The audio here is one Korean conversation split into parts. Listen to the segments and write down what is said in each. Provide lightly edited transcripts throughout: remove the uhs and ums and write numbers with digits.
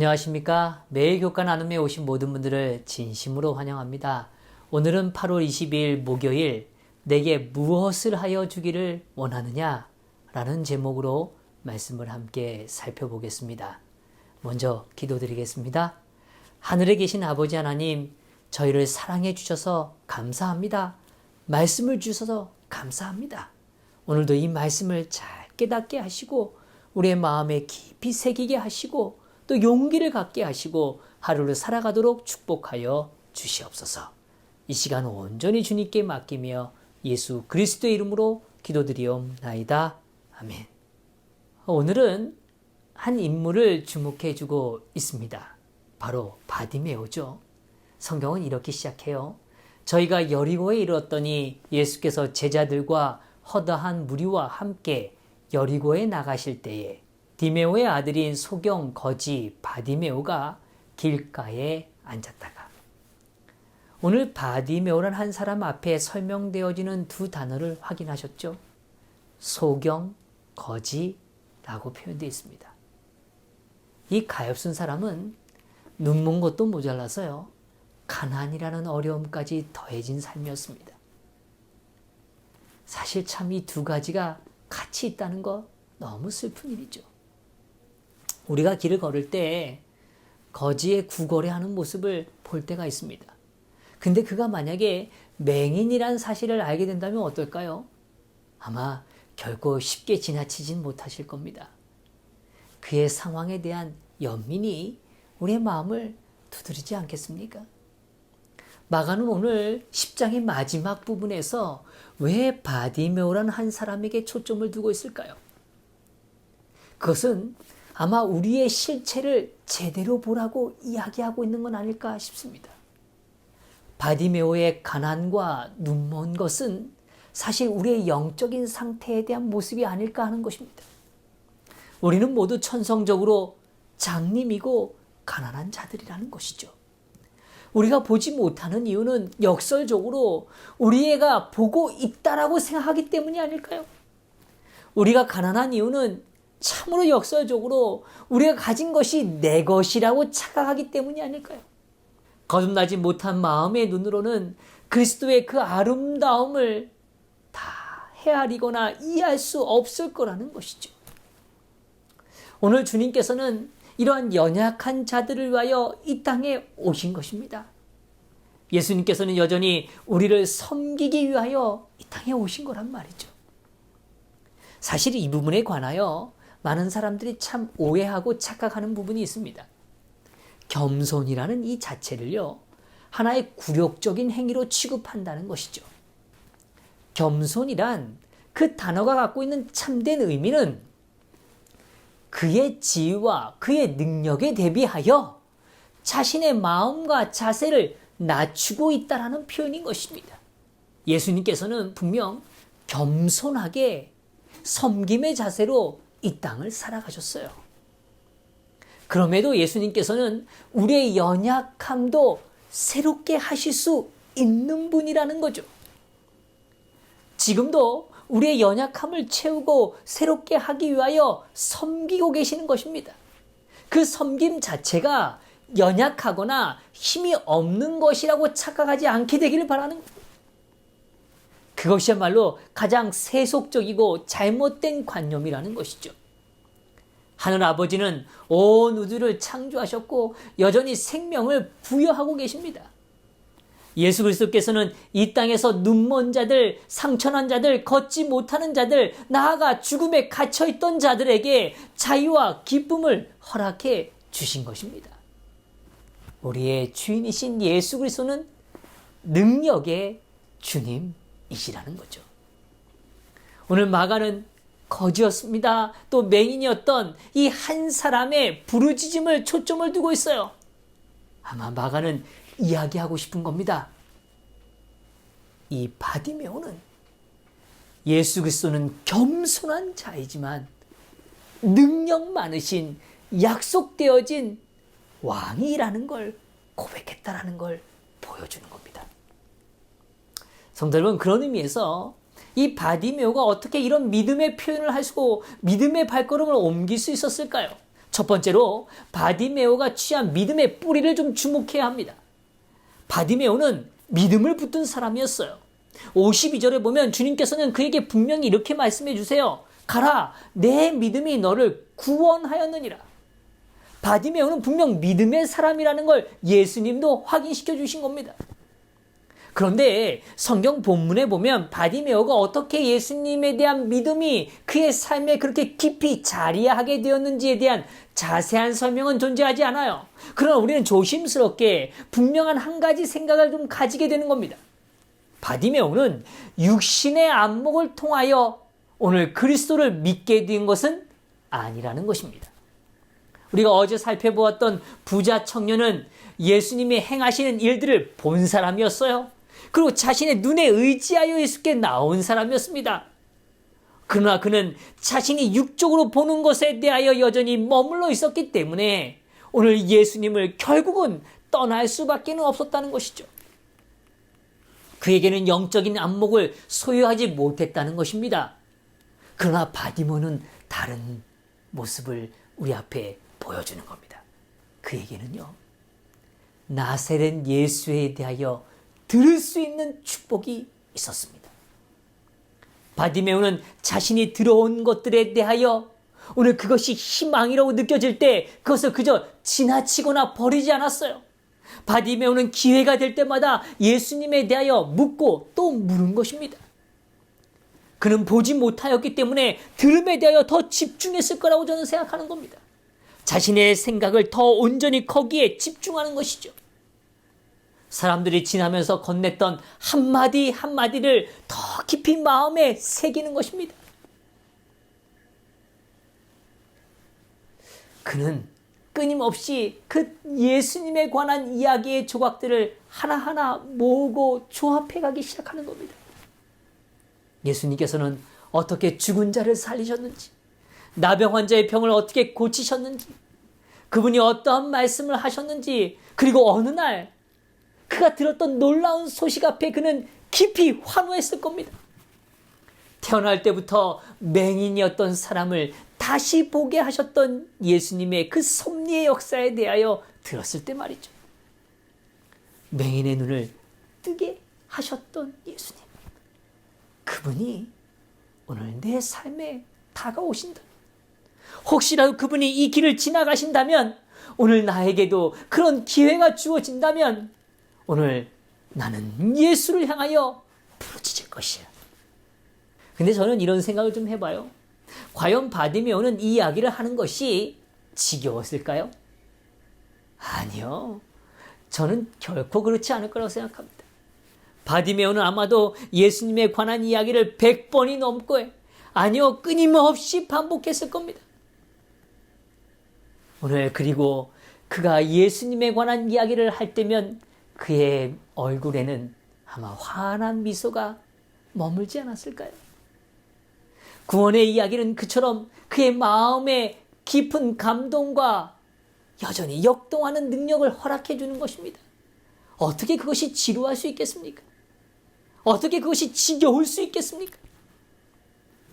안녕하십니까? 매일 교과 나눔에 오신 모든 분들을 진심으로 환영합니다. 오늘은 8월 22일 목요일, 내게 무엇을 하여 주기를 원하느냐? 라는 제목으로 말씀을 함께 살펴보겠습니다. 먼저 기도드리겠습니다. 하늘에 계신 아버지 하나님, 저희를 사랑해 주셔서 감사합니다. 말씀을 주셔서 감사합니다. 오늘도 이 말씀을 잘 깨닫게 하시고 우리의 마음에 깊이 새기게 하시고 또 용기를 갖게 하시고 하루를 살아가도록 축복하여 주시옵소서. 이 시간 온전히 주님께 맡기며 예수 그리스도의 이름으로 기도드리옵나이다. 아멘. 오늘은 한 인물을 주목해 주고 있습니다. 바로 바디메오죠. 성경은 이렇게 시작해요. 저희가 여리고에 이르렀더니 예수께서 제자들과 허다한 무리와 함께 여리고에 나가실 때에 디메오의 아들인 소경 거지 바디메오가 길가에 앉았다가. 오늘 바디메오란 한 사람 앞에 설명되어지는 두 단어를 확인하셨죠? 소경, 거지라고 표현되어 있습니다. 이 가엾은 사람은 눈먼 것도 모자라서요, 가난이라는 어려움까지 더해진 삶이었습니다. 사실 참 이 두 가지가 같이 있다는 거 너무 슬픈 일이죠. 우리가 길을 걸을 때 거지의 구걸해하는 모습을 볼 때가 있습니다. 근데 그가 만약에 맹인이란 사실을 알게 된다면 어떨까요? 아마 결코 쉽게 지나치진 못하실 겁니다. 그의 상황에 대한 연민이 우리의 마음을 두드리지 않겠습니까? 마가는 오늘 10장의 마지막 부분에서 왜 바디메오라는 한 사람에게 초점을 두고 있을까요? 그것은 아마 우리의 실체를 제대로 보라고 이야기하고 있는 건 아닐까 싶습니다. 바디메오의 가난과 눈먼 것은 사실 우리의 영적인 상태에 대한 모습이 아닐까 하는 것입니다. 우리는 모두 천성적으로 장님이고 가난한 자들이라는 것이죠. 우리가 보지 못하는 이유는 역설적으로 우리가 보고 있다라고 생각하기 때문이 아닐까요? 우리가 가난한 이유는 참으로 역설적으로 우리가 가진 것이 내 것이라고 착각하기 때문이 아닐까요? 거듭나지 못한 마음의 눈으로는 그리스도의 그 아름다움을 다 헤아리거나 이해할 수 없을 거라는 것이죠. 오늘 주님께서는 이러한 연약한 자들을 위하여 이 땅에 오신 것입니다. 예수님께서는 여전히 우리를 섬기기 위하여 이 땅에 오신 거란 말이죠. 사실 이 부분에 관하여 많은 사람들이 참 오해하고 착각하는 부분이 있습니다. 겸손이라는 이 자체를요, 하나의 굴욕적인 행위로 취급한다는 것이죠. 겸손이란 그 단어가 갖고 있는 참된 의미는 그의 지위와 그의 능력에 대비하여 자신의 마음과 자세를 낮추고 있다라는 표현인 것입니다. 예수님께서는 분명 겸손하게 섬김의 자세로 이 땅을 살아가셨어요. 그럼에도 예수님께서는 우리의 연약함도 새롭게 하실 수 있는 분이라는 거죠. 지금도 우리의 연약함을 채우고 새롭게 하기 위하여 섬기고 계시는 것입니다. 그 섬김 자체가 연약하거나 힘이 없는 것이라고 착각하지 않게 되기를 바라는 겁니다. 그것이야말로 가장 세속적이고 잘못된 관념이라는 것이죠. 하늘 아버지는 온 우주를 창조하셨고 여전히 생명을 부여하고 계십니다. 예수 그리스도께서는 이 땅에서 눈먼 자들, 상처난 자들, 걷지 못하는 자들, 나아가 죽음에 갇혀있던 자들에게 자유와 기쁨을 허락해 주신 것입니다. 우리의 주인이신 예수 그리스도는 능력의 주님이시라는 거죠. 오늘 마가는 거지였습니다. 또 맹인이었던 이 한 사람의 부르짖음을 초점을 두고 있어요. 아마 마가는 이야기하고 싶은 겁니다. 이 바디메오는 예수 그리스도는 겸손한 자이지만 능력 많으신 약속되어진 왕이라는 걸 고백했다라는 걸 보여주는 겁니다. 성도 여러분, 그런 의미에서 이 바디메오가 어떻게 이런 믿음의 표현을 하시고 믿음의 발걸음을 옮길 수 있었을까요? 첫 번째로 바디메오가 취한 믿음의 뿌리를 좀 주목해야 합니다. 바디메오는 믿음을 붙든 사람이었어요. 52절에 보면 주님께서는 그에게 분명히 이렇게 말씀해 주세요. 가라, 내 믿음이 너를 구원하였느니라. 바디메오는 분명 믿음의 사람이라는 걸 예수님도 확인시켜 주신 겁니다. 그런데 성경 본문에 보면 바디메오가 어떻게 예수님에 대한 믿음이 그의 삶에 그렇게 깊이 자리하게 되었는지에 대한 자세한 설명은 존재하지 않아요. 그러나 우리는 조심스럽게 분명한 한 가지 생각을 좀 가지게 되는 겁니다. 바디메오는 육신의 안목을 통하여 오늘 그리스도를 믿게 된 것은 아니라는 것입니다. 우리가 어제 살펴보았던 부자 청년은 예수님이 행하시는 일들을 본 사람이었어요. 그리고 자신의 눈에 의지하여 예수께 나온 사람이었습니다. 그러나 그는 자신이 육적으로 보는 것에 대하여 여전히 머물러 있었기 때문에 오늘 예수님을 결국은 떠날 수밖에 없었다는 것이죠. 그에게는 영적인 안목을 소유하지 못했다는 것입니다. 그러나 바디모는 다른 모습을 우리 앞에 보여주는 겁니다. 그에게는요, 나사렛 예수에 대하여 들을 수 있는 축복이 있었습니다. 바디메오는 자신이 들어온 것들에 대하여 오늘 그것이 희망이라고 느껴질 때 그것을 그저 지나치거나 버리지 않았어요. 바디메오는 기회가 될 때마다 예수님에 대하여 묻고 또 물은 것입니다. 그는 보지 못하였기 때문에 들음에 대하여 더 집중했을 거라고 저는 생각하는 겁니다. 자신의 생각을 더 온전히 거기에 집중하는 것이죠. 사람들이 지나면서 건넸던 한마디 한마디를 더 깊이 마음에 새기는 것입니다. 그는 끊임없이 그 예수님에 관한 이야기의 조각들을 하나하나 모으고 조합해 가기 시작하는 겁니다. 예수님께서는 어떻게 죽은 자를 살리셨는지, 나병 환자의 병을 어떻게 고치셨는지, 그분이 어떠한 말씀을 하셨는지, 그리고 어느 날 그가 들었던 놀라운 소식 앞에 그는 깊이 환호했을 겁니다. 태어날 때부터 맹인이었던 사람을 다시 보게 하셨던 예수님의 그 섭리의 역사에 대하여 들었을 때 말이죠. 맹인의 눈을 뜨게 하셨던 예수님. 그분이 오늘 내 삶에 다가오신다. 혹시라도 그분이 이 길을 지나가신다면, 오늘 나에게도 그런 기회가 주어진다면 오늘 나는 예수를 향하여 부르짖을 것이야. 근데 저는 이런 생각을 좀 해봐요. 과연 바디메오는 이 이야기를 하는 것이 지겨웠을까요? 아니요. 저는 결코 그렇지 않을 거라고 생각합니다. 바디메오는 아마도 예수님에 관한 이야기를 100번이 넘고 아니요, 끊임없이 반복했을 겁니다. 오늘 그리고 그가 예수님에 관한 이야기를 할 때면 그의 얼굴에는 아마 환한 미소가 머물지 않았을까요? 구원의 이야기는 그처럼 그의 마음에 깊은 감동과 여전히 역동하는 능력을 허락해 주는 것입니다. 어떻게 그것이 지루할 수 있겠습니까? 어떻게 그것이 지겨울 수 있겠습니까?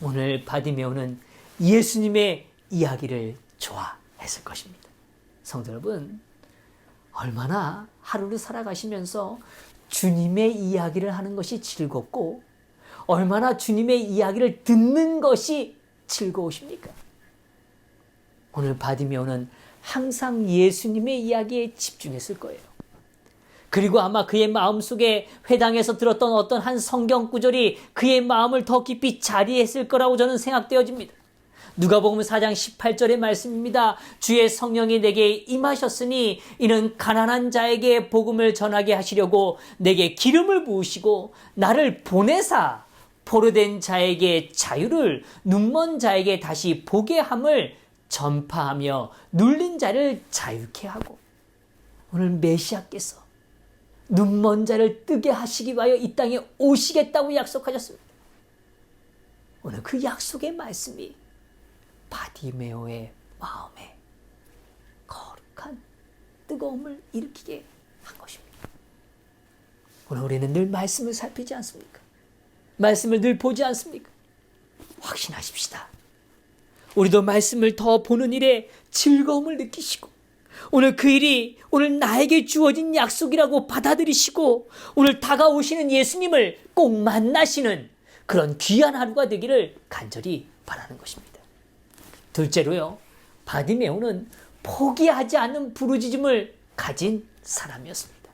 오늘 바디메오는 예수님의 이야기를 좋아했을 것입니다. 성도 여러분, 얼마나 하루를 살아가시면서 주님의 이야기를 하는 것이 즐겁고 얼마나 주님의 이야기를 듣는 것이 즐거우십니까? 오늘 바디메오는 항상 예수님의 이야기에 집중했을 거예요. 그리고 아마 그의 마음속에 회당에서 들었던 어떤 한 성경 구절이 그의 마음을 더 깊이 자리했을 거라고 저는 생각되어집니다. 누가복음 4장 18절의 말씀입니다. 주의 성령이 내게 임하셨으니 이는 가난한 자에게 복음을 전하게 하시려고 내게 기름을 부으시고 나를 보내사 포로된 자에게 자유를, 눈먼 자에게 다시 보게 함을 전파하며 눌린 자를 자유케 하고, 오늘 메시아께서 눈먼 자를 뜨게 하시기 위하여 이 땅에 오시겠다고 약속하셨습니다. 오늘 그 약속의 말씀이 바디메오의 마음에 거룩한 뜨거움을 일으키게 한 것입니다. 오늘 우리는 늘 말씀을 살피지 않습니까? 말씀을 늘 보지 않습니까? 확신하십시다. 우리도 말씀을 더 보는 일에 즐거움을 느끼시고 오늘 그 일이 오늘 나에게 주어진 약속이라고 받아들이시고 오늘 다가오시는 예수님을 꼭 만나시는 그런 귀한 하루가 되기를 간절히 바라는 것입니다. 둘째로요, 바디메오는 포기하지 않는 부르짖음을 가진 사람이었습니다.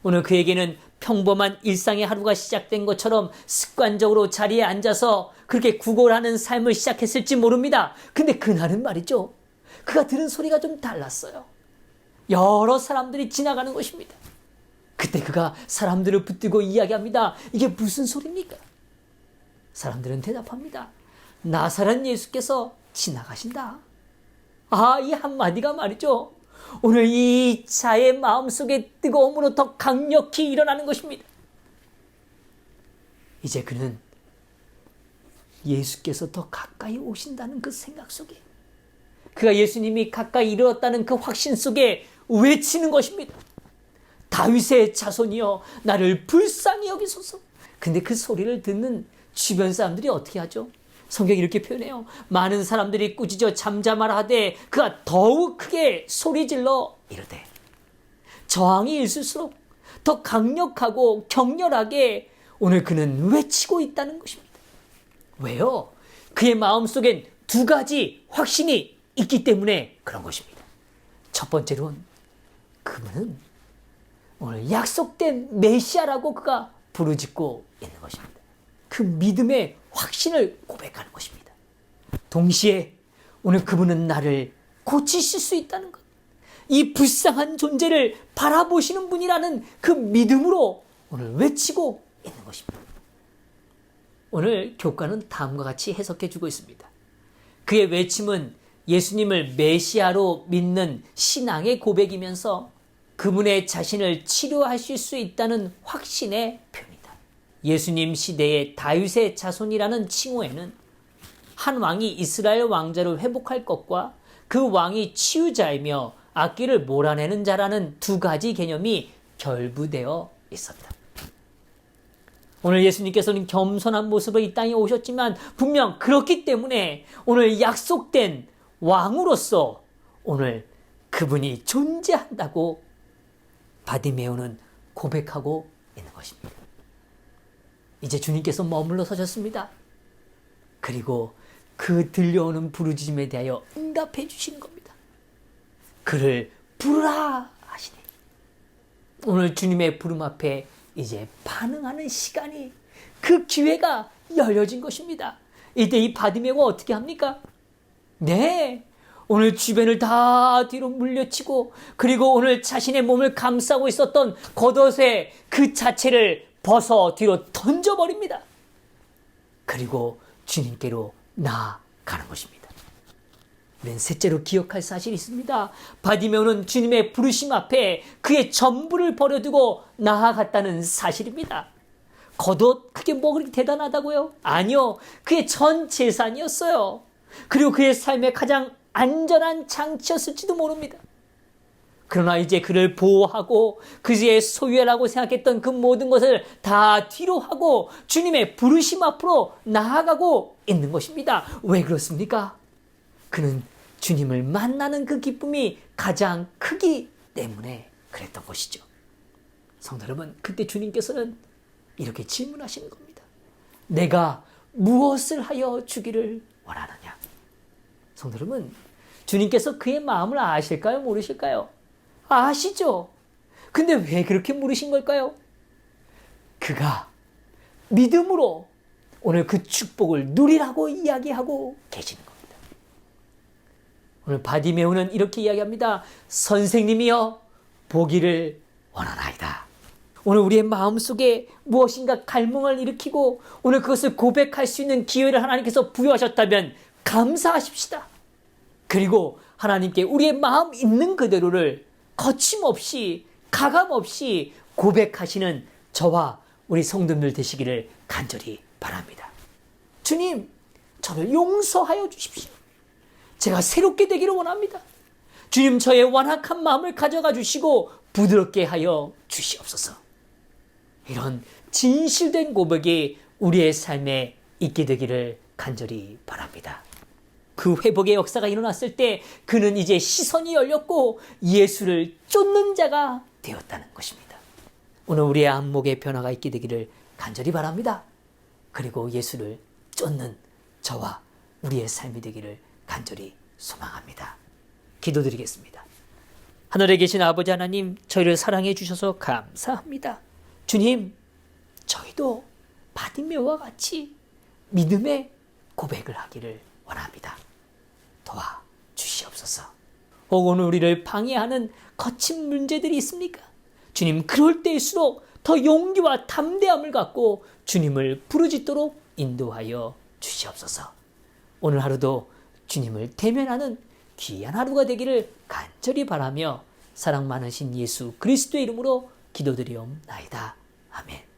오늘 그에게는 평범한 일상의 하루가 시작된 것처럼 습관적으로 자리에 앉아서 그렇게 구걸하는 삶을 시작했을지 모릅니다. 근데 그날은 말이죠, 그가 들은 소리가 좀 달랐어요. 여러 사람들이 지나가는 것입니다. 그때 그가 사람들을 붙들고 이야기합니다. 이게 무슨 소리입니까? 사람들은 대답합니다. 나사렛 예수께서 지나가신다. 이 한마디가 말이죠, 오늘 이 자의 마음속에 뜨거움으로 더 강력히 일어나는 것입니다. 이제 그는 예수께서 더 가까이 오신다는 그 생각 속에, 그가 예수님이 가까이 이르렀다는 그 확신 속에 외치는 것입니다. 다윗의 자손이여 나를 불쌍히 여기소서. 근데 그 소리를 듣는 주변 사람들이 어떻게 하죠? 성경이 이렇게 표현해요. 많은 사람들이 꾸짖어 잠잠하라 하되 그가 더욱 크게 소리질러 이르되. 저항이 있을수록 더 강력하고 격렬하게 오늘 그는 외치고 있다는 것입니다. 왜요? 그의 마음속엔 두 가지 확신이 있기 때문에 그런 것입니다. 첫 번째로는 그분은 오늘 약속된 메시아라고 그가 부르짖고 있는 것입니다. 그 믿음의 확신을 고백하는 것입니다. 동시에 오늘 그분은 나를 고치실 수 있다는 것, 이 불쌍한 존재를 바라보시는 분이라는 그 믿음으로 오늘 외치고 있는 것입니다. 오늘 교과는 다음과 같이 해석해 주고 있습니다. 그의 외침은 예수님을 메시아로 믿는 신앙의 고백이면서 그분의 자신을 치료하실 수 있다는 확신의 표입니다. 예수님 시대의 다윗의 자손이라는 칭호에는 한 왕이 이스라엘 왕자를 회복할 것과 그 왕이 치유자이며 악기를 몰아내는 자라는 두 가지 개념이 결부되어 있었다. 오늘 예수님께서는 겸손한 모습으로 이 땅에 오셨지만 분명 그렇기 때문에 오늘 약속된 왕으로서 오늘 그분이 존재한다고 바디메오는 고백하고 있는 것입니다. 이제 주님께서 머물러 서셨습니다. 그리고 그 들려오는 부르짖음에 대하여 응답해 주시는 겁니다. 그를 부르라 하시니 오늘 주님의 부름 앞에 이제 반응하는 시간이, 그 기회가 열려진 것입니다. 이때 이 바디메오가 어떻게 합니까? 네, 오늘 주변을 다 뒤로 물려치고 그리고 오늘 자신의 몸을 감싸고 있었던 겉옷의 그 자체를 벗어 뒤로 던져버립니다. 그리고 주님께로 나아가는 것입니다. 우리는 셋째로 기억할 사실이 있습니다. 바디메오는 주님의 부르심 앞에 그의 전부를 버려두고 나아갔다는 사실입니다. 겉옷 그게 뭐 그렇게 대단하다고요? 아니요, 그의 전 재산이었어요. 그리고 그의 삶의 가장 안전한 장치였을지도 모릅니다. 그러나 이제 그를 보호하고 그의 소유라고 생각했던 그 모든 것을 다 뒤로 하고 주님의 부르심 앞으로 나아가고 있는 것입니다. 왜 그렇습니까? 그는 주님을 만나는 그 기쁨이 가장 크기 때문에 그랬던 것이죠. 성도 여러분, 그때 주님께서는 이렇게 질문하시는 겁니다. 내가 무엇을 하여 주기를 원하느냐? 성도 여러분, 주님께서 그의 마음을 아실까요? 모르실까요? 아시죠? 근데 왜 그렇게 물으신 걸까요? 그가 믿음으로 오늘 그 축복을 누리라고 이야기하고 계시는 겁니다. 오늘 바디메오는 이렇게 이야기합니다. 선생님이여 보기를 원하나이다. 오늘 우리의 마음속에 무엇인가 갈망을 일으키고 오늘 그것을 고백할 수 있는 기회를 하나님께서 부여하셨다면 감사하십시다. 그리고 하나님께 우리의 마음 있는 그대로를 거침없이 가감없이 고백하시는 저와 우리 성도들 되시기를 간절히 바랍니다. 주님, 저를 용서하여 주십시오. 제가 새롭게 되기를 원합니다. 주님, 저의 완악한 마음을 가져가 주시고 부드럽게 하여 주시옵소서. 이런 진실된 고백이 우리의 삶에 있게 되기를 간절히 바랍니다. 그 회복의 역사가 일어났을 때 그는 이제 시선이 열렸고 예수를 쫓는 자가 되었다는 것입니다. 오늘 우리의 안목의 변화가 있게 되기를 간절히 바랍니다. 그리고 예수를 쫓는 저와 우리의 삶이 되기를 간절히 소망합니다. 기도드리겠습니다. 하늘에 계신 아버지 하나님, 저희를 사랑해 주셔서 감사합니다. 주님, 저희도 바디메오와 같이 믿음의 고백을 하기를 원합니다. 도와주시옵소서. 혹은 우리를 방해하는 거친 문제들이 있습니까? 주님, 그럴 때일수록 더 용기와 담대함을 갖고 주님을 부르짖도록 인도하여 주시옵소서. 오늘 하루도 주님을 대면하는 귀한 하루가 되기를 간절히 바라며 사랑 많으신 예수 그리스도의 이름으로 기도드리옵나이다. 아멘.